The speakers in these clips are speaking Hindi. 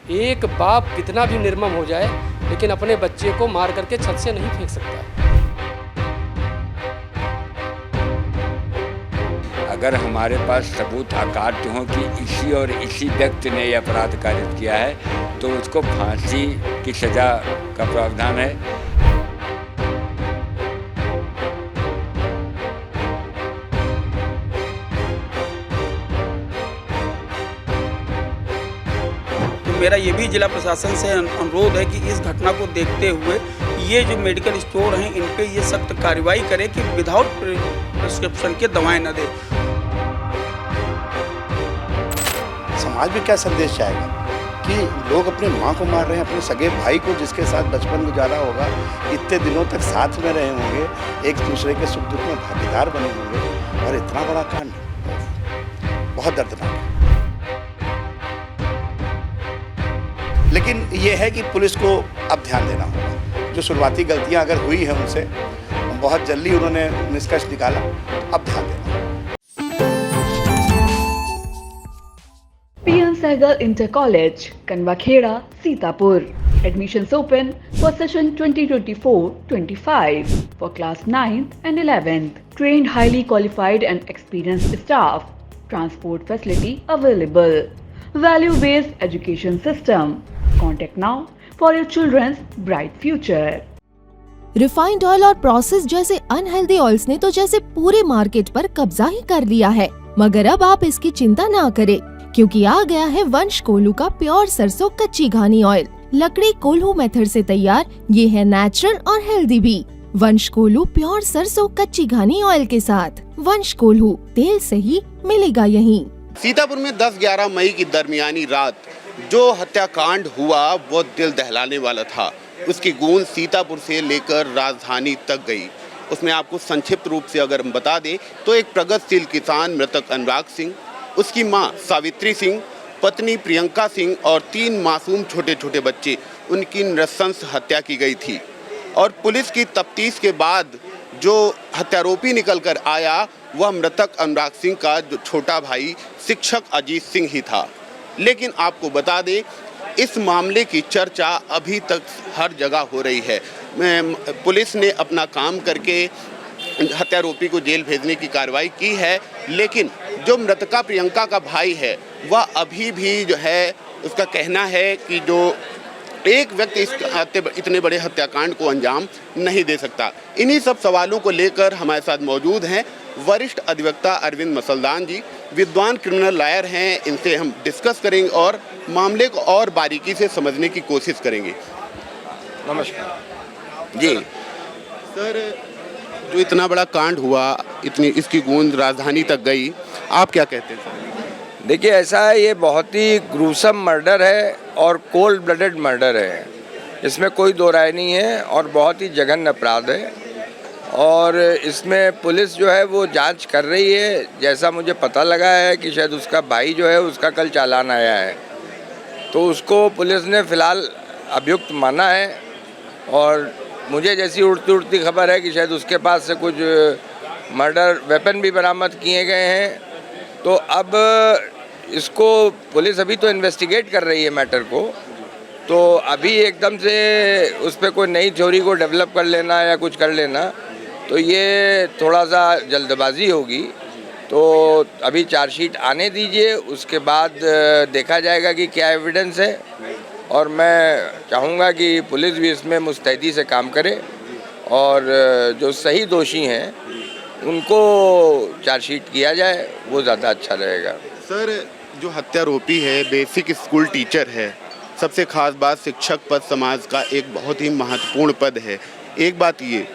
एक बाप कितना भी निर्मम हो जाए लेकिन अपने बच्चे को मार करके छत से नहीं फेंक सकता। अगर हमारे पास सबूत आकार्य हों कि इसी और इसी व्यक्ति ने यह अपराध कारित किया है तो उसको फांसी की सजा का प्रावधान है। तो मेरा ये भी जिला प्रशासन से अनुरोध है कि इस घटना को देखते हुए ये जो मेडिकल स्टोर हैं इन पे ये सख्त कार्रवाई करें कि विदाउट प्रिस्क्रिप्शन के दवाएं न दें। समाज में क्या संदेश जाएगा कि लोग अपने माँ को मार रहे हैं, अपने सगे भाई को जिसके साथ बचपन गुजारा होगा, इतने दिनों तक साथ में रहे होंगे, एक दूसरे के सुख दुख में भागीदार बने होंगे और इतना बड़ा कांड बहुत दर्दनाक है। लेकिन ये है कि पुलिस को अब ध्यान देना होगा। जो शुरुआती गलतियां अगर हुई हैं उनसे बहुत जल्दी उन्होंने निष्कर्ष निकाला, अब ध्यान देना होगा। PM Sehgal Inter College, Kanwakheda, Sitapur. Admissions open for session 2024-25 for class 9th and 11th. Trained highly qualified and experienced staff. Transport facility available. Value-based education system. Contact now for your children's bright future. Refined oil और प्रोसेस जैसे अनहेल्दी ऑयल्स ने तो जैसे पूरे मार्केट पर कब्जा ही कर लिया है, मगर अब आप इसकी चिंता ना करें क्योंकि आ गया है वंश कोल्हू का प्योर सरसों कच्ची घानी ऑयल। लकड़ी कोल्हू मेथड से तैयार, ये है नेचुरल और हेल्दी भी। वंश कोल्हू प्योर सरसों कच्ची घानी ऑयल के साथ। वंश कोल्हू, तेल सही मिलेगा यहीं। सीतापुर में 10-11 मई की दरमियानी रात जो हत्याकांड हुआ वो दिल दहलाने वाला था। उसकी गूंज सीतापुर से लेकर राजधानी तक गई। उसमें आपको संक्षिप्त रूप से अगर हम बता दें तो एक प्रगतिशील किसान मृतक अनुराग सिंह, उसकी मां सावित्री सिंह, पत्नी प्रियंका सिंह और 3 मासूम छोटे छोटे बच्चे, उनकी नृशंस हत्या की गई थी। और पुलिस की तफ्तीश के बाद जो हत्यारोपी निकल कर आया वह मृतक अनुराग सिंह का जो छोटा भाई शिक्षक अजीत सिंह ही था। लेकिन आपको बता दें इस मामले की चर्चा अभी तक हर जगह हो रही है। पुलिस ने अपना काम करके हत्यारोपी को जेल भेजने की कार्रवाई की है, लेकिन जो मृतका प्रियंका का भाई है वह अभी भी जो है उसका कहना है कि जो एक व्यक्ति इस इतने बड़े हत्याकांड को अंजाम नहीं दे सकता। इन्हीं सब सवालों को लेकर हमारे साथ मौजूद हैं वरिष्ठ अधिवक्ता अरविंद मसलदान जी, विद्वान क्रिमिनल लॉयर हैं। इनसे हम डिस्कस करेंगे और मामले को और बारीकी से समझने की कोशिश करेंगे। नमस्कार जी सर, जो इतना बड़ा कांड हुआ, इतनी इसकी गूंज राजधानी तक गई, आप क्या कहते हैं सर? देखिए ऐसा है, ये बहुत ही ग्रूसम मर्डर है और कोल्ड ब्लडेड मर्डर है, इसमें कोई दो राय नहीं है और बहुत ही जघन्य अपराध है। और इसमें पुलिस जो है वो जांच कर रही है। जैसा मुझे पता लगा है कि शायद उसका भाई जो है उसका कल चालान आया है, तो उसको पुलिस ने फ़िलहाल अभियुक्त माना है। और मुझे जैसी उड़ती उड़ती खबर है कि शायद उसके पास से कुछ मर्डर वेपन भी बरामद किए गए हैं। तो अब इसको पुलिस अभी तो इन्वेस्टिगेट कर रही है मैटर को, तो अभी एकदम से उस पर कोई नई थ्योरी को डेवलप कर लेना या कुछ कर लेना तो ये थोड़ा सा जल्दबाजी होगी। तो अभी चार्जशीट आने दीजिए, उसके बाद देखा जाएगा कि क्या एविडेंस है। और मैं चाहूँगा कि पुलिस भी इसमें मुस्तैदी से काम करे और जो सही दोषी हैं उनको चार्जशीट किया जाए, वो ज़्यादा अच्छा रहेगा। सर, जो हत्यारोपी है बेसिक स्कूल टीचर है। सबसे खास बात, शिक्षक पद समाज का एक बहुत ही महत्वपूर्ण पद है। एक बात ये,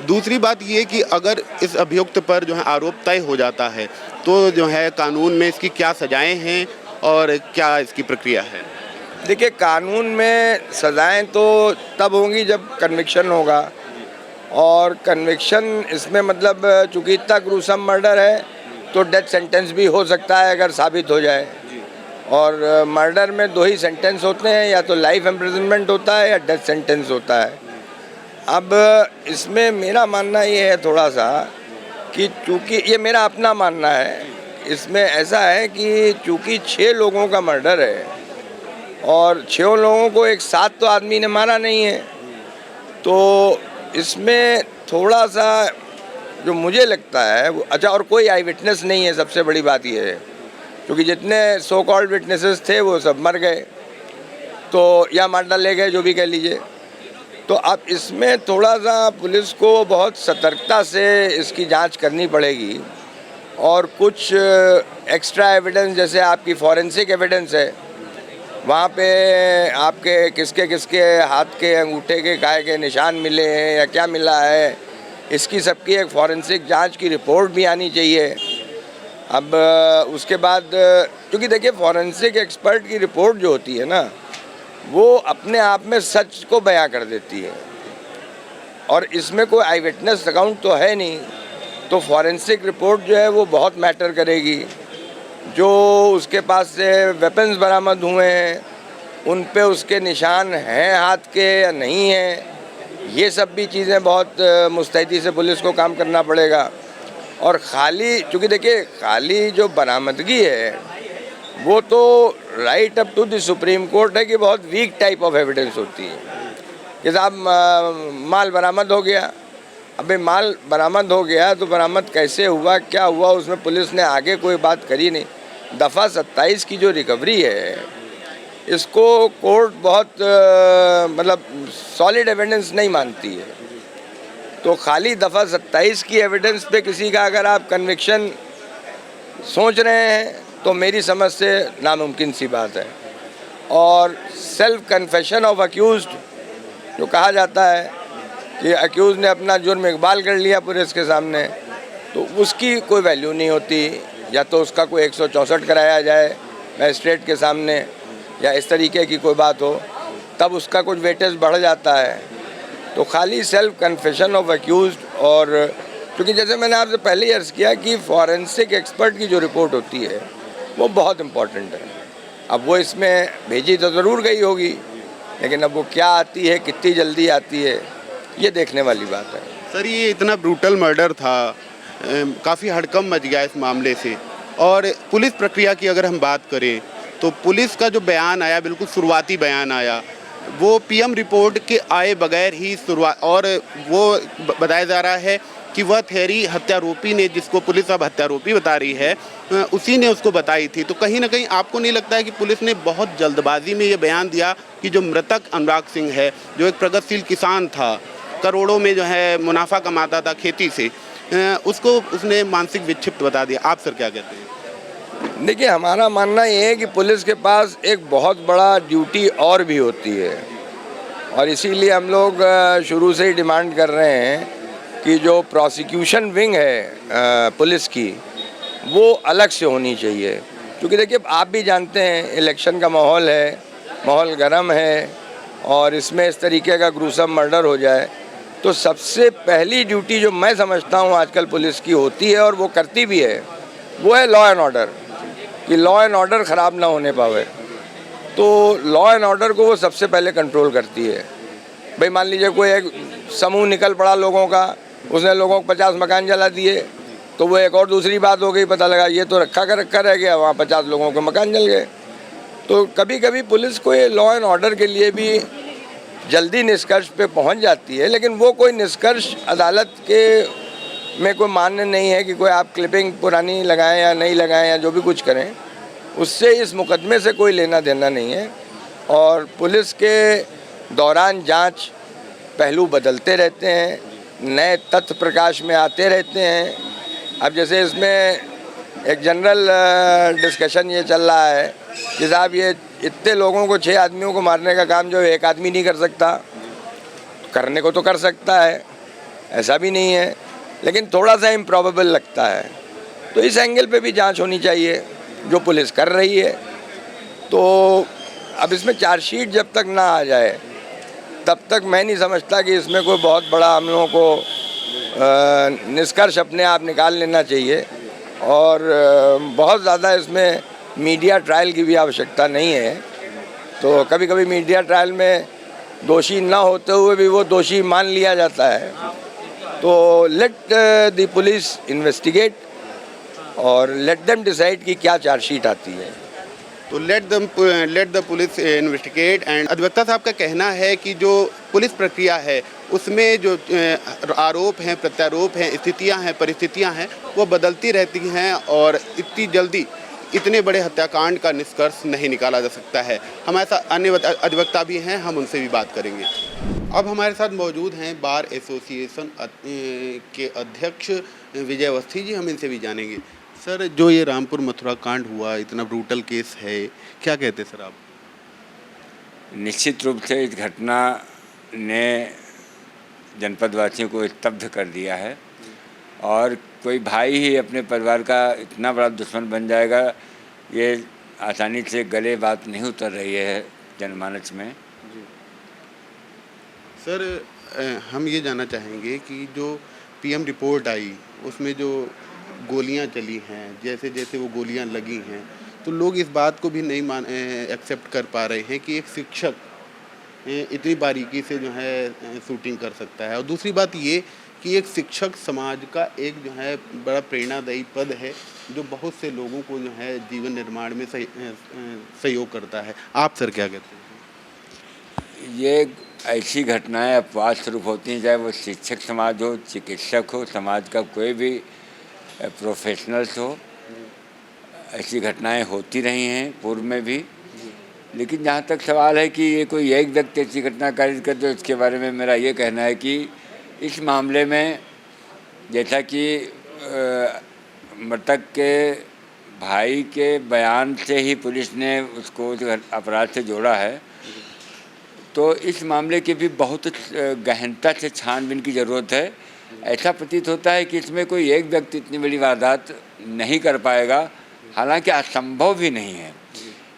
दूसरी बात ये कि अगर इस अभियुक्त पर जो है आरोप तय हो जाता है तो जो है कानून में इसकी क्या सजाएं हैं और क्या इसकी प्रक्रिया है? देखिए, कानून में सज़ाएं तो तब होंगी जब कन्विक्शन होगा, और कन्विक्शन इसमें मतलब चूँकि इतना ग्रूसम मर्डर है तो डेथ सेंटेंस भी हो सकता है अगर साबित हो जाए। और मर्डर में 2 ही सेंटेंस होते हैं, या तो लाइफ इम्प्रिजनमेंट होता है या डेथ सेंटेंस होता है। अब इसमें मेरा मानना ये है थोड़ा सा कि चूँकि ये मेरा अपना मानना है, इसमें ऐसा है कि चूँकि 6 लोगों का मर्डर है और 6 लोगों को एक साथ तो आदमी ने मारा नहीं है। तो इसमें थोड़ा सा जो मुझे लगता है वो अच्छा, और कोई आई विटनेस नहीं है, सबसे बड़ी बात ये है, क्योंकि जितने सो कॉल्ड विटनेसेस थे वो सब मर गए, तो या मार डाले गए, जो भी कह लीजिए। तो अब इसमें थोड़ा सा पुलिस को बहुत सतर्कता से इसकी जांच करनी पड़ेगी, और कुछ एक्स्ट्रा एविडेंस जैसे आपकी फॉरेंसिक एविडेंस है, वहाँ पे आपके किसके किसके हाथ के अंगूठे के काय के निशान मिले हैं या क्या मिला है, इसकी सबकी एक फॉरेंसिक जांच की रिपोर्ट भी आनी चाहिए। अब उसके बाद, क्योंकि देखिए फॉरेंसिक एक्सपर्ट की रिपोर्ट जो होती है ना, वो अपने आप में सच को बयां कर देती है, और इसमें कोई आई विटनेस अकाउंट तो है नहीं, तो फॉरेंसिक रिपोर्ट जो है वो बहुत मैटर करेगी। जो उसके पास से वेपन्स बरामद हुए हैं, उन पे उसके निशान हैं हाथ के या नहीं हैं, ये सब भी चीज़ें बहुत मुस्तैदी से पुलिस को काम करना पड़ेगा। और खाली, चूँकि देखिए खाली जो बरामदगी है वो तो right up to the Supreme Court है कि बहुत वीक टाइप ऑफ एविडेंस होती है कि साहब माल बरामद हो गया। अबे माल बरामद हो गया तो बरामद कैसे हुआ, क्या हुआ, उसमें पुलिस ने आगे कोई बात करी नहीं। दफ़ा 27 की जो रिकवरी है, इसको कोर्ट बहुत मतलब सॉलिड एविडेंस नहीं मानती है। तो खाली दफ़ा 27 की एविडेंस पे किसी का अगर आप कन्विक्शन सोच रहे हैं तो मेरी समझ से नामुमकिन सी बात है। और सेल्फ कन्फेशन ऑफ अक्यूज्ड जो कहा जाता है कि अक्यूज़ ने अपना जुर्म इकबाल कर लिया पुलिस के सामने, तो उसकी कोई वैल्यू नहीं होती। या तो उसका कोई 164 कराया जाए मजिस्ट्रेट के सामने, या इस तरीके की कोई बात हो, तब उसका कुछ वेटेज बढ़ जाता है। तो खाली सेल्फ कन्फेशन ऑफ अक्यूज्ड, और क्योंकि जैसे मैंने आपसे पहले ही अर्ज़ किया कि फॉरेंसिक एक्सपर्ट की जो रिपोर्ट होती है वो बहुत इम्पॉर्टेंट है। अब वो इसमें भेजी तो ज़रूर गई होगी, लेकिन अब वो क्या आती है, कितनी जल्दी आती है, ये देखने वाली बात है। सर, ये इतना ब्रूटल मर्डर था, काफ़ी हड़कंप मच गया इस मामले से। और पुलिस प्रक्रिया की अगर हम बात करें तो पुलिस का जो बयान आया, बिल्कुल शुरुआती बयान आया, वो पीएम रिपोर्ट के आए बगैर ही शुरुआत, और वो बताया जा रहा है कि वह थेरी हत्यारोपी ने, जिसको पुलिस अब हत्यारोपी बता रही है, उसी ने उसको बताई थी। तो कहीं ना कहीं आपको नहीं लगता है कि पुलिस ने बहुत जल्दबाजी में ये बयान दिया कि जो मृतक अनुराग सिंह है, जो एक प्रगतिशील किसान था, करोड़ों में जो है मुनाफा कमाता था खेती से, उसको उसने मानसिक विक्षिप्त बता दिया। आप सर क्या कहते हैं? देखिए, हमारा मानना ये है कि पुलिस के पास एक बहुत बड़ा ड्यूटी और भी होती है, और इसीलिए हम लोग शुरू से ही डिमांड कर रहे हैं कि जो प्रोसिक्यूशन विंग है पुलिस की, वो अलग से होनी चाहिए। क्योंकि देखिए, आप भी जानते हैं इलेक्शन का माहौल है, माहौल गर्म है, और इसमें इस तरीके का ग्रूसम मर्डर हो जाए तो सबसे पहली ड्यूटी जो मैं समझता हूँ आजकल पुलिस की होती है, और वो करती भी है, वो है लॉ एंड ऑर्डर, कि लॉ एंड ऑर्डर ख़राब ना होने पावे। तो लॉ एंड ऑर्डर को वो सबसे पहले कंट्रोल करती है। भाई मान लीजिए कोई एक समूह निकल पड़ा लोगों का, उसने लोगों को 50 मकान जला दिए, तो वो एक और दूसरी बात हो गई, पता लगा ये तो रखा रह गया, वहाँ 50 लोगों के मकान जल गए। तो कभी कभी पुलिस को ये लॉ एंड ऑर्डर के लिए भी जल्दी निष्कर्ष पे पहुंच जाती है, लेकिन वो कोई निष्कर्ष अदालत के में कोई मान्य नहीं है कि कोई आप क्लिपिंग पुरानी लगाएं या नहीं लगाएं या जो भी कुछ करें, उससे इस मुकदमे से कोई लेना देना नहीं है। और पुलिस के दौरान जांच पहलू बदलते रहते हैं, नए तथ्य प्रकाश में आते रहते हैं। अब जैसे इसमें एक जनरल डिस्कशन ये चल रहा है कि साहब ये इतने लोगों को, 6 आदमियों को मारने का काम जो एक आदमी नहीं कर सकता, करने को तो कर सकता है, ऐसा भी नहीं है, लेकिन थोड़ा सा इम्प्रॉबेबल लगता है। तो इस एंगल पे भी जांच होनी चाहिए जो पुलिस कर रही है। तो अब इसमें चार्जशीट जब तक ना आ जाए तब तक मैं नहीं समझता कि इसमें कोई बहुत बड़ा हम लोगों को निष्कर्ष अपने आप निकाल लेना चाहिए, और बहुत ज़्यादा इसमें मीडिया ट्रायल की भी आवश्यकता नहीं है। तो कभी कभी मीडिया ट्रायल में दोषी ना होते हुए भी वो दोषी मान लिया जाता है। तो लेट द पुलिस इन्वेस्टिगेट और लेट देम डिसाइड कि क्या चार्जशीट आती है। तो let the police investigate. And अधिवक्ता साहब का कहना है कि जो पुलिस प्रक्रिया है उसमें जो आरोप हैं, प्रत्यारोप हैं, स्थितियां हैं, परिस्थितियां हैं, वो बदलती रहती हैं और इतनी जल्दी इतने बड़े हत्याकांड का निष्कर्ष नहीं निकाला जा सकता है। हमारे साथ अन्य अधिवक्ता भी हैं, हम उनसे भी बात करेंगे। अब हमारे साथ मौजूद हैं बार एसोसिएशन के अध्यक्ष विजय अवस्थी जी, हम इनसे भी जानेंगे। सर, जो ये रामपुर मथुरा कांड हुआ, इतना ब्रूटल केस है, क्या कहते सर आप? निश्चित रूप से इस घटना ने जनपद वासियों को स्तब्ध कर दिया है और कोई भाई ही अपने परिवार का इतना बड़ा दुश्मन बन जाएगा, ये आसानी से गले बात नहीं उतर रही है जनमानस में। सर, हम ये जानना चाहेंगे कि जो पीएम रिपोर्ट आई उसमें जो गोलियां चली हैं, जैसे जैसे वो गोलियां लगी हैं, तो लोग इस बात को भी नहीं एक्सेप्ट कर पा रहे हैं कि एक शिक्षक इतनी बारीकी से जो है शूटिंग कर सकता है। और दूसरी बात ये कि एक शिक्षक समाज का एक जो है बड़ा प्रेरणादायी पद है, जो बहुत से लोगों को जो है जीवन निर्माण में सहयोग करता है। आप सर क्या कहते हैं? ये ऐसी घटनाएं अपवाद स्वरूप होती हैं, चाहे वो शिक्षक समाज हो, चिकित्सक हो, समाज का कोई भी प्रोफेशनल्स हो, ऐसी घटनाएं होती रही हैं पूर्व में भी। लेकिन जहाँ तक सवाल है कि ये कोई एक व्यक्ति ऐसी घटना कारित कर दे, उसके बारे में मेरा ये कहना है कि इस मामले में जैसा कि मृतक के भाई के बयान से ही पुलिस ने उसको अपराध से जोड़ा है, तो इस मामले की भी बहुत गहनता से छानबीन की ज़रूरत है। ऐसा प्रतीत होता है कि इसमें कोई एक व्यक्ति इतनी बड़ी वारदात नहीं कर पाएगा, हालांकि असंभव भी नहीं है।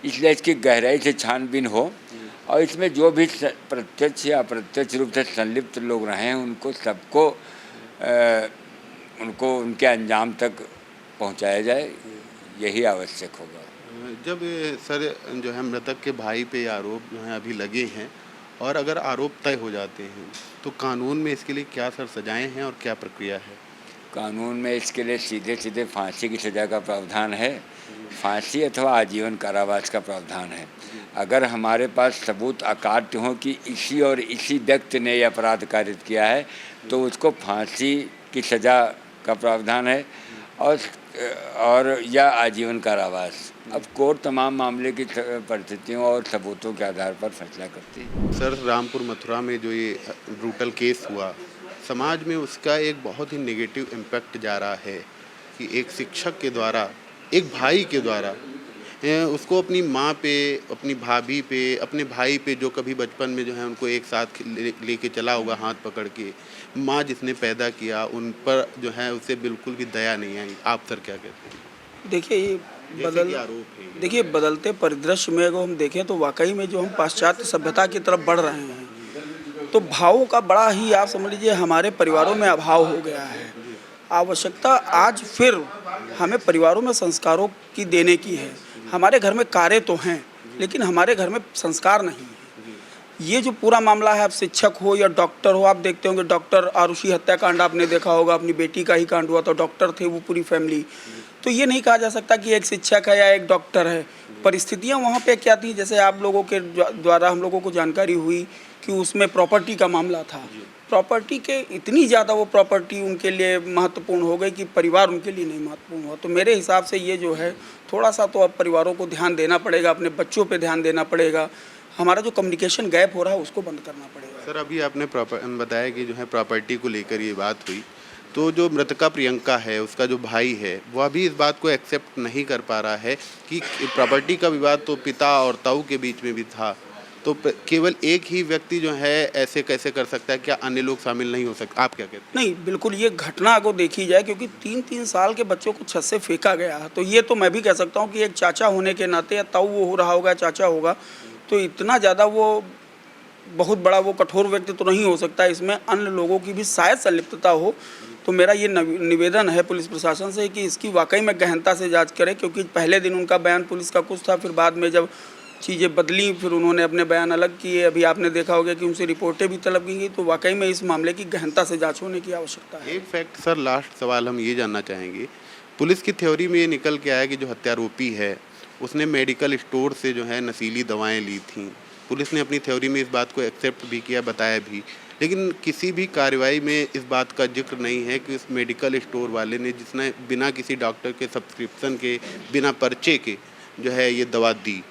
इसलिए इसकी गहराई से छानबीन हो और इसमें जो भी प्रत्यक्ष या अप्रत्यक्ष रूप से संलिप्त लोग रहे हैं उनको सबको उनको उनके अंजाम तक पहुंचाया जाए, यही आवश्यक होगा। जब सर जो है मृतक के भाई पे आरोप जो है अभी लगे हैं और अगर आरोप तय हो जाते हैं तो कानून में इसके लिए क्या सर सजाएं हैं और क्या प्रक्रिया है? कानून में इसके लिए सीधे सीधे फांसी की सज़ा का प्रावधान है, फांसी अथवा आजीवन कारावास का प्रावधान है। अगर हमारे पास सबूत अकाट्य हो कि इसी और इसी व्यक्ति ने यह अपराध कारित किया है तो उसको फांसी की सज़ा का प्रावधान है और या आजीवन कारावास। अब कोर्ट तमाम मामले की परिस्थितियों और सबूतों के आधार पर फैसला करती है। सर, रामपुर मथुरा में जो ये ब्रूटल केस हुआ, समाज में उसका एक बहुत ही नेगेटिव इम्पैक्ट जा रहा है कि एक शिक्षक के द्वारा, एक भाई के द्वारा उसको अपनी माँ पे, अपनी भाभी पे, अपने भाई पे, जो कभी बचपन में जो है उनको एक साथ लेके चला होगा हाथ पकड़ के, माँ जिसने पैदा किया, उन पर जो है उससे बिल्कुल भी दया नहीं आई। आप सर क्या कहते हैं? देखिए बदलते परिदृश्य में अगर हम देखें तो वाकई में जो हम पाश्चात्य सभ्यता की तरफ बढ़ रहे हैं, तो भावों का बड़ा ही, आप समझ लीजिए, हमारे परिवारों में अभाव हो गया है। आवश्यकता आज फिर हमें परिवारों में संस्कारों की देने की है। हमारे घर में कार्य तो हैं लेकिन हमारे घर में संस्कार नहीं है। ये जो पूरा मामला है, आप शिक्षक हो या डॉक्टर हो, आप देखते होंगे डॉक्टर आरुषि हत्याकांड आपने देखा होगा, अपनी बेटी का ही कांड हुआ था, डॉक्टर थे वो पूरी फैमिली। तो ये नहीं कहा जा सकता कि एक शिक्षक है या एक डॉक्टर है। परिस्थितियाँ वहाँ पे क्या थी, जैसे आप लोगों के द्वारा हम लोगों को जानकारी हुई कि उसमें प्रॉपर्टी का मामला था। प्रॉपर्टी के इतनी ज़्यादा वो प्रॉपर्टी उनके लिए महत्वपूर्ण हो गई कि परिवार उनके लिए नहीं महत्वपूर्ण हुआ। तो मेरे हिसाब से ये जो है थोड़ा सा तो अब परिवारों को ध्यान देना पड़ेगा, अपने बच्चों पे ध्यान देना पड़ेगा। हमारा जो कम्युनिकेशन गैप हो रहा है उसको बंद करना पड़ेगा। सर, अभी आपने बताया कि जो है प्रॉपर्टी को लेकर ये बात हुई, तो जो मृतका प्रियंका है, उसका जो भाई है, वह भी इस बात को एक्सेप्ट नहीं कर पा रहा है कि प्रॉपर्टी का विवाद तो पिता और ताऊ के बीच में भी था, तो केवल एक ही व्यक्ति जो है ऐसे कैसे कर सकता है? क्या अन्य लोग शामिल नहीं हो सकते? आप क्या कहते हैं? नहीं, बिल्कुल ये घटना को देखी जाए, क्योंकि 3-3 साल के बच्चों को छत से फेंका गया, तो ये तो मैं भी कह सकता हूँ कि एक चाचा होने के नाते, या ताऊ वो हो रहा होगा, चाचा होगा, तो इतना ज़्यादा वो बहुत बड़ा वो कठोर व्यक्ति तो नहीं हो सकता। इसमें अन्य लोगों की भी शायद संलिप्तता हो। तो मेरा ये निवेदन है पुलिस प्रशासन से कि इसकी वाकई में गहनता से जांच करें, क्योंकि पहले दिन उनका बयान पुलिस का कुछ था, फिर बाद में जब चीज़ें बदली फिर उन्होंने अपने बयान अलग किए। अभी आपने देखा होगा कि उनसे रिपोर्टें भी तलब की गई। तो वाकई में इस मामले की गहनता से जांच होने की आवश्यकता है। एक फैक्ट सर, लास्ट सवाल हम ये जानना चाहेंगे, पुलिस की थ्योरी में ये निकल के आया कि जो हत्यारोपी है उसने मेडिकल स्टोर से जो है नशीली दवाएं ली थीं। पुलिस ने अपनी थ्योरी में इस बात को एक्सेप्ट भी किया, बताया भी, लेकिन किसी भी कार्रवाई में इस बात का जिक्र नहीं है कि उस मेडिकल स्टोर वाले ने, जिसने बिना किसी डॉक्टर के सब्सक्रिप्शन के, बिना पर्चे के जो है ये दवा दी।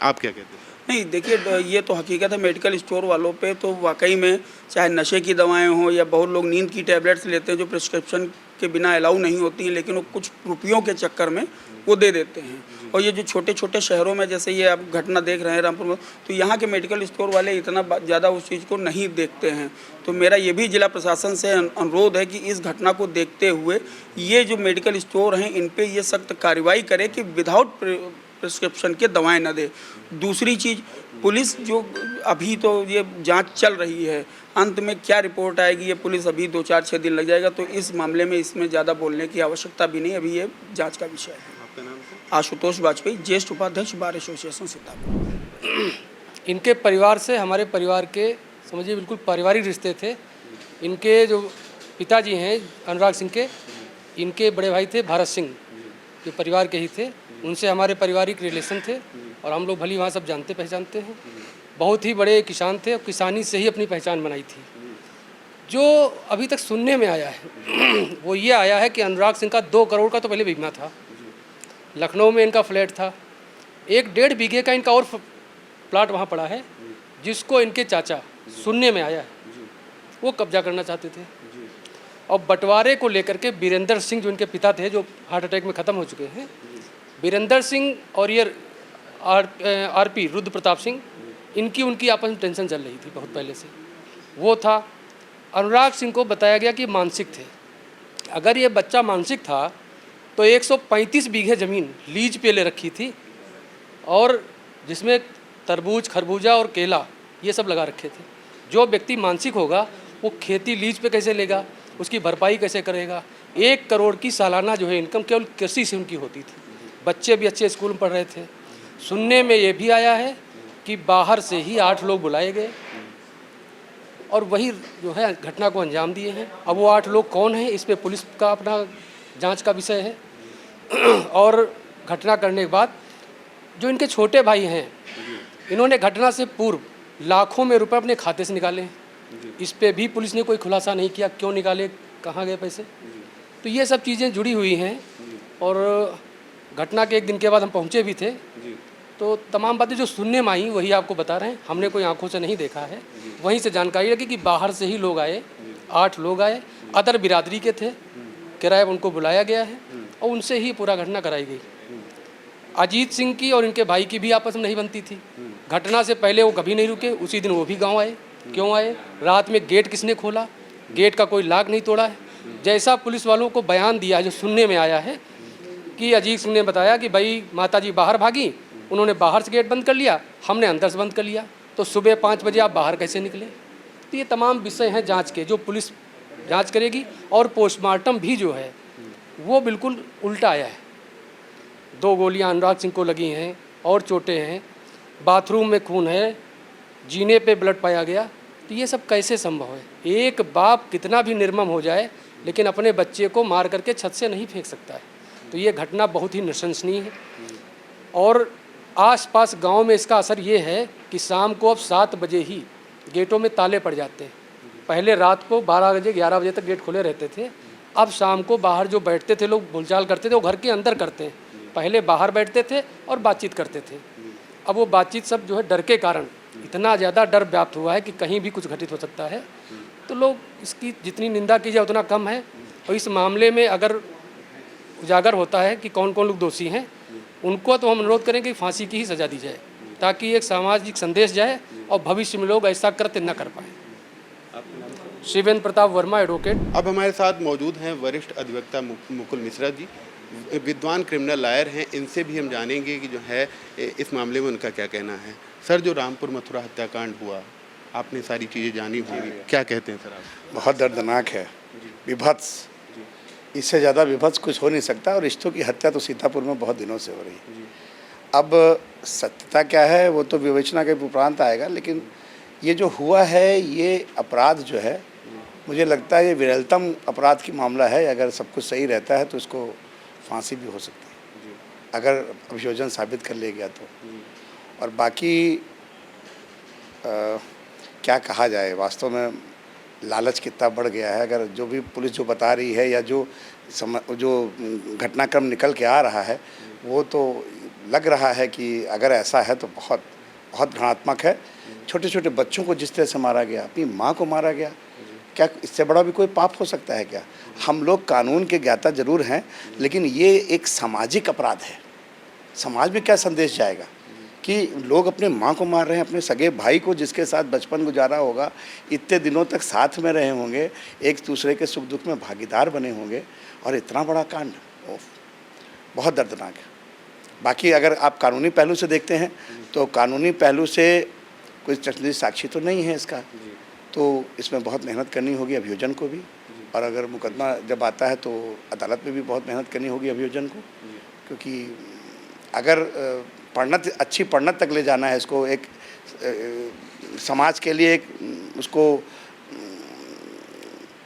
आप क्या कहते हैं? नहीं, देखिए ये तो हकीकत है, मेडिकल स्टोर वालों पे तो वाकई में चाहे नशे की दवाएं हों या बहुत लोग नींद की टैबलेट्स लेते हैं जो प्रिस्क्रिप्शन के बिना अलाउ नहीं होती हैं, लेकिन वो कुछ रुपयों के चक्कर में वो दे देते हैं। और ये जो छोटे छोटे शहरों में जैसे ये आप घटना देख रहे हैं रामपुर में, तो यहाँ के मेडिकल स्टोर वाले इतना ज़्यादा उस चीज़ को नहीं देखते हैं। तो मेरा ये भी जिला प्रशासन से अनुरोध है कि इस घटना को देखते हुए ये जो मेडिकल स्टोर हैं इन पर ये सख्त कार्रवाई करे कि विदाउट प्रिस्क्रिप्शन के दवाएं न दे। दूसरी चीज़, पुलिस जो अभी तो ये जांच चल रही है, अंत में क्या रिपोर्ट आएगी ये पुलिस अभी 2-4-6 दिन लग जाएगा, तो इस मामले में इसमें ज़्यादा बोलने की आवश्यकता भी नहीं, अभी ये जांच का विषय है। आपका नाम? आशुतोष वाजपेयी, ज्येष्ठ उपाध्यक्ष बार एसोसिएशन सीतापुर। इनके परिवार से हमारे परिवार के समझिए बिल्कुल पारिवारिक रिश्ते थे। इनके जो पिताजी हैं अनुराग सिंह के, इनके बड़े भाई थे भारत सिंह, ये परिवार के ही थे, उनसे हमारे पारिवारिक रिलेशन थे और हम लोग भली वहाँ सब जानते पहचानते हैं। बहुत ही बड़े किसान थे और किसानी से ही अपनी पहचान बनाई थी। जो अभी तक सुनने में आया है वो ये आया है कि अनुराग सिंह का 2 करोड़ का तो पहले बीमा था, लखनऊ में इनका फ्लैट था, 1-1.5 बीघे का इनका और प्लाट वहाँ पड़ा है, जिसको इनके चाचा सुनने में आया है वो कब्जा करना चाहते थे। और बंटवारे को लेकर के वीरेंद्र सिंह जो इनके पिता थे, जो हार्ट अटैक में ख़त्म हो चुके हैं, वीरेंद्र सिंह और ये आरपी रुद्र प्रताप सिंह, इनकी उनकी आपस में टेंशन चल रही थी बहुत पहले से। वो था, अनुराग सिंह को बताया गया कि मानसिक थे। अगर ये बच्चा मानसिक था तो 135 बीघे ज़मीन लीज पे ले रखी थी और जिसमें तरबूज, खरबूजा और केला ये सब लगा रखे थे। जो व्यक्ति मानसिक होगा वो खेती लीज पे कैसे लेगा, उसकी भरपाई कैसे करेगा। 1 करोड़ की सालाना जो है इनकम केवल कृषि से उनकी होती थी। बच्चे भी अच्छे स्कूल में पढ़ रहे थे। सुनने में ये भी आया है कि बाहर से ही 8 लोग बुलाए गए और वही जो है घटना को अंजाम दिए हैं। अब वो 8 लोग कौन हैं, इस पे पुलिस का अपना जांच का विषय है। और घटना करने के बाद जो इनके छोटे भाई हैं, इन्होंने घटना से पूर्व लाखों में रुपए अपने खाते से निकाले हैं। इस पे भी पुलिस ने कोई खुलासा नहीं किया, क्यों निकाले, कहाँ गए पैसे। तो ये सब चीज़ें जुड़ी हुई हैं। और घटना के 1 दिन के बाद हम पहुँचे भी थे, तो तमाम बातें जो सुनने में आई वही आपको बता रहे हैं। हमने कोई आंखों से नहीं देखा है। वहीं से जानकारी लगी कि बाहर से ही लोग आए, 8 लोग आए, अदर बिरादरी के थे, किराए पर उनको बुलाया गया है और उनसे ही पूरा घटना कराई गई। अजीत सिंह की और इनके भाई की भी आपस में नहीं बनती थी। घटना से पहले वो कभी नहीं रुके, उसी दिन वो भी गाँव आए। क्यों आए? रात में गेट किसने खोला? गेट का कोई लाग नहीं तोड़ा है। जैसा पुलिस वालों को बयान दिया, जो सुनने में आया है कि अजीत सिंह ने बताया कि भाई माताजी बाहर भागी, उन्होंने बाहर से गेट बंद कर लिया, हमने अंदर से बंद कर लिया, तो सुबह 5 बजे आप बाहर कैसे निकले। तो ये तमाम विषय हैं जांच के, जो पुलिस जांच करेगी। और पोस्टमार्टम भी जो है वो बिल्कुल उल्टा आया है। 2 गोलियां अनुराग सिंह को लगी हैं और चोटें हैं, बाथरूम में खून है, जीने पे ब्लड पाया गया। तो ये सब कैसे संभव है? एक बाप कितना भी निर्मम हो जाए लेकिन अपने बच्चे को मार करके छत से नहीं फेंक सकता है। तो ये घटना बहुत ही नृशंसनीय है। और आसपास गांव में इसका असर ये है कि शाम को अब 7 बजे ही गेटों में ताले पड़ जाते हैं। पहले रात को 12 बजे 11 बजे तक गेट खुले रहते थे। अब शाम को बाहर जो बैठते थे लोग, बोलचाल करते थे, वो घर के अंदर करते हैं। पहले बाहर बैठते थे और बातचीत करते थे। अब वो बातचीत सब जो है डर के कारण इतना ज़्यादा डर व्याप्त हुआ है कि कहीं भी कुछ घटित हो सकता है। तो लोग इसकी जितनी निंदा की जाए उतना कम है। और इस मामले में अगर उजागर होता है कि कौन कौन लोग दोषी हैं, उनको तो हम अनुरोध करेंगे कि फांसी की ही सज़ा दी जाए, ताकि एक सामाजिक संदेश जाए और भविष्य में लोग ऐसा कृत्य न कर पाए। शिवेंद्र प्रताप वर्मा, एडवोकेट। अब हमारे साथ मौजूद हैं वरिष्ठ अधिवक्ता मुकुल मिश्रा जी, विद्वान क्रिमिनल लॉयर हैं। इनसे भी हम जानेंगे कि जो है इस मामले में उनका क्या कहना है। सर, जो रामपुर मथुरा हत्याकांड हुआ, आपने सारी चीज़ें जानी होंगी, क्या कहते हैं सर आप? बहुत दर्दनाक है, विभत्स, इससे ज़्यादा विभत्स कुछ हो नहीं सकता। और रिश्तों की हत्या तो सीतापुर में बहुत दिनों से हो रही है। अब सत्यता क्या है वो तो विवेचना के उपरांत आएगा, लेकिन ये जो हुआ है ये अपराध जो है, मुझे लगता है ये विरलतम अपराध की मामला है। अगर सब कुछ सही रहता है तो इसको फांसी भी हो सकती है। अगर अभियोजन साबित कर लिया गया तो। और बाकी क्या कहा जाए, वास्तव में लालच कितना बढ़ गया है। अगर जो भी पुलिस जो बता रही है या जो घटनाक्रम निकल के आ रहा है, वो तो लग रहा है कि अगर ऐसा है तो बहुत बहुत घृणात्मक है। छोटे छोटे बच्चों को जिस तरह से मारा गया, अपनी माँ को मारा गया, क्या इससे बड़ा भी कोई पाप हो सकता है क्या? हम लोग कानून के ज्ञाता जरूर हैं, लेकिन ये एक सामाजिक अपराध है। समाज में क्या संदेश जाएगा कि लोग अपने माँ को मार रहे हैं, अपने सगे भाई को जिसके साथ बचपन गुजारा होगा, इतने दिनों तक साथ में रहे होंगे, एक दूसरे के सुख दुख में भागीदार बने होंगे, और इतना बड़ा कांड, बहुत दर्दनाक है। बाकी अगर आप कानूनी पहलू से देखते हैं तो कानूनी पहलू से कोई चश्मदीद साक्षी तो नहीं है इसका, तो इसमें बहुत मेहनत करनी होगी अभियोजन को भी, और अगर मुकदमा जब आता है तो अदालत में भी बहुत मेहनत करनी होगी अभियोजन को, क्योंकि अगर अच्छी पढ़नत तक ले जाना है इसको, एक समाज के लिए एक उसको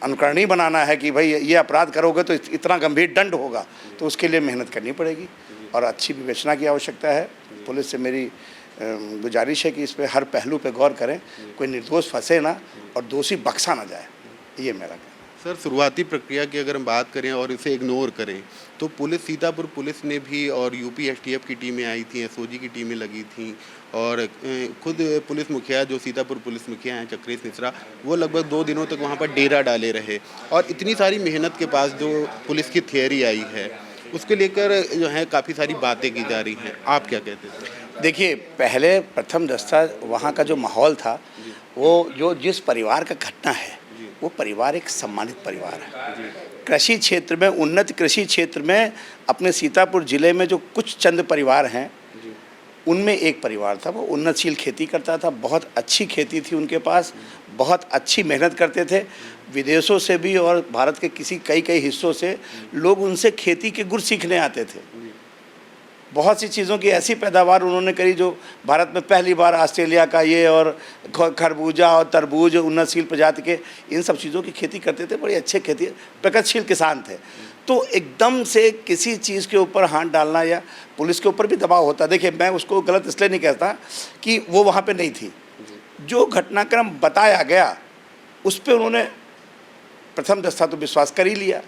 अनुकरणीय बनाना है कि भाई ये अपराध करोगे तो इतना गंभीर दंड होगा, तो उसके लिए मेहनत करनी पड़ेगी और अच्छी विवेचना की आवश्यकता है। पुलिस से मेरी गुजारिश है कि इस पर हर पहलू पे गौर करें, कोई निर्दोष फंसे ना और दोषी बख्शा ना जाए, ये मेरा कहना है। सर, शुरुआती प्रक्रिया की अगर हम बात करें और इसे इग्नोर करें तो पुलिस, सीतापुर पुलिस ने भी और यूपी एसटीएफ की टीमें आई थी, एसओजी की टीमें लगी थीं, और खुद पुलिस मुखिया जो सीतापुर पुलिस मुखिया हैं चक्रेश मिश्रा, वो लगभग 2 दिनों तक वहाँ पर डेरा डाले रहे, और इतनी सारी मेहनत के पास जो पुलिस की थियरी आई है उसके लेकर जो है काफ़ी सारी बातें की जा रही हैं, आप क्या कहते हैं? देखिए, पहले प्रथम दस्ता वहाँ का जो माहौल था, वो जिस परिवार का घटना है वो परिवार एक सम्मानित परिवार है। कृषि क्षेत्र में, उन्नत कृषि क्षेत्र में अपने सीतापुर जिले में जो कुछ चंद परिवार हैं, उनमें एक परिवार था, वो उन्नतशील खेती करता था, बहुत अच्छी खेती थी उनके पास, बहुत अच्छी मेहनत करते थे। विदेशों से भी और भारत के कई हिस्सों से लोग उनसे खेती के गुर सीखने आते थे। बहुत सी चीज़ों की ऐसी पैदावार उन्होंने करी जो भारत में पहली बार, ऑस्ट्रेलिया का ये और खरबूजा और तरबूज, उन्नतशील प्रजाति के इन सब चीज़ों की खेती करते थे, बड़े अच्छे खेती प्रगतिशील किसान थे। तो एकदम से किसी चीज़ के ऊपर हाथ डालना, या पुलिस के ऊपर भी दबाव होता, देखिए मैं उसको गलत इसलिए नहीं कहता कि वो वहाँ पे नहीं थी, जो घटनाक्रम बताया गया उस पर उन्होंने प्रथम दस्ता तो विश्वास कर ही लिया,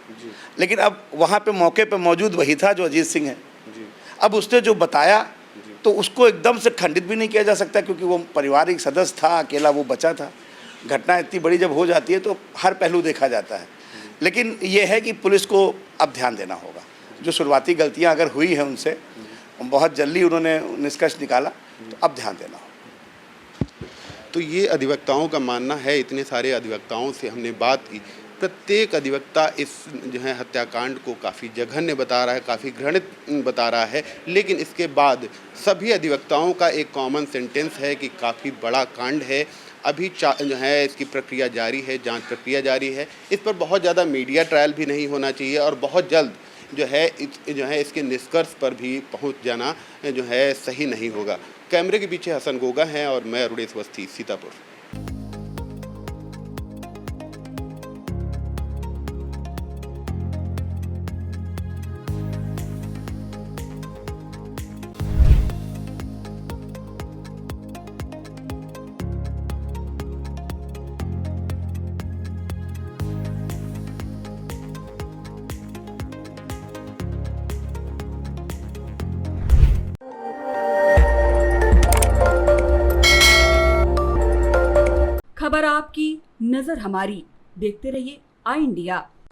लेकिन अब वहाँ पे मौके पे मौजूद वही था जो अजीत सिंह है। अब उसने जो बताया तो उसको एकदम से खंडित भी नहीं किया जा सकता, क्योंकि वो पारिवारिक सदस्य था, अकेला वो बचा था। घटना इतनी बड़ी जब हो जाती है तो हर पहलू देखा जाता है, लेकिन ये है कि पुलिस को अब ध्यान देना होगा। जो शुरुआती गलतियां अगर हुई हैं उनसे, बहुत जल्दी उन्होंने निष्कर्ष निकाला, तो अब ध्यान देना होगा। तो ये अधिवक्ताओं का मानना है, इतने सारे अधिवक्ताओं से हमने बात की, प्रत्येक अधिवक्ता इस जो है हत्याकांड को काफ़ी जघन्य बता रहा है, काफ़ी घृणित बता रहा है, लेकिन इसके बाद सभी अधिवक्ताओं का एक कॉमन सेंटेंस है कि काफ़ी बड़ा कांड है। अभी जो है इसकी प्रक्रिया जारी है, जांच प्रक्रिया जारी है, इस पर बहुत ज़्यादा मीडिया ट्रायल भी नहीं होना चाहिए, और बहुत जल्द जो है इसके निष्कर्ष पर भी पहुंच जाना जो है सही नहीं होगा। कैमरे के पीछे हसन गोगा हैं और मैं अरुणेश अवस्थी, सीतापुर। खबर आपकी, नजर हमारी। देखते रहिए आई इंडिया।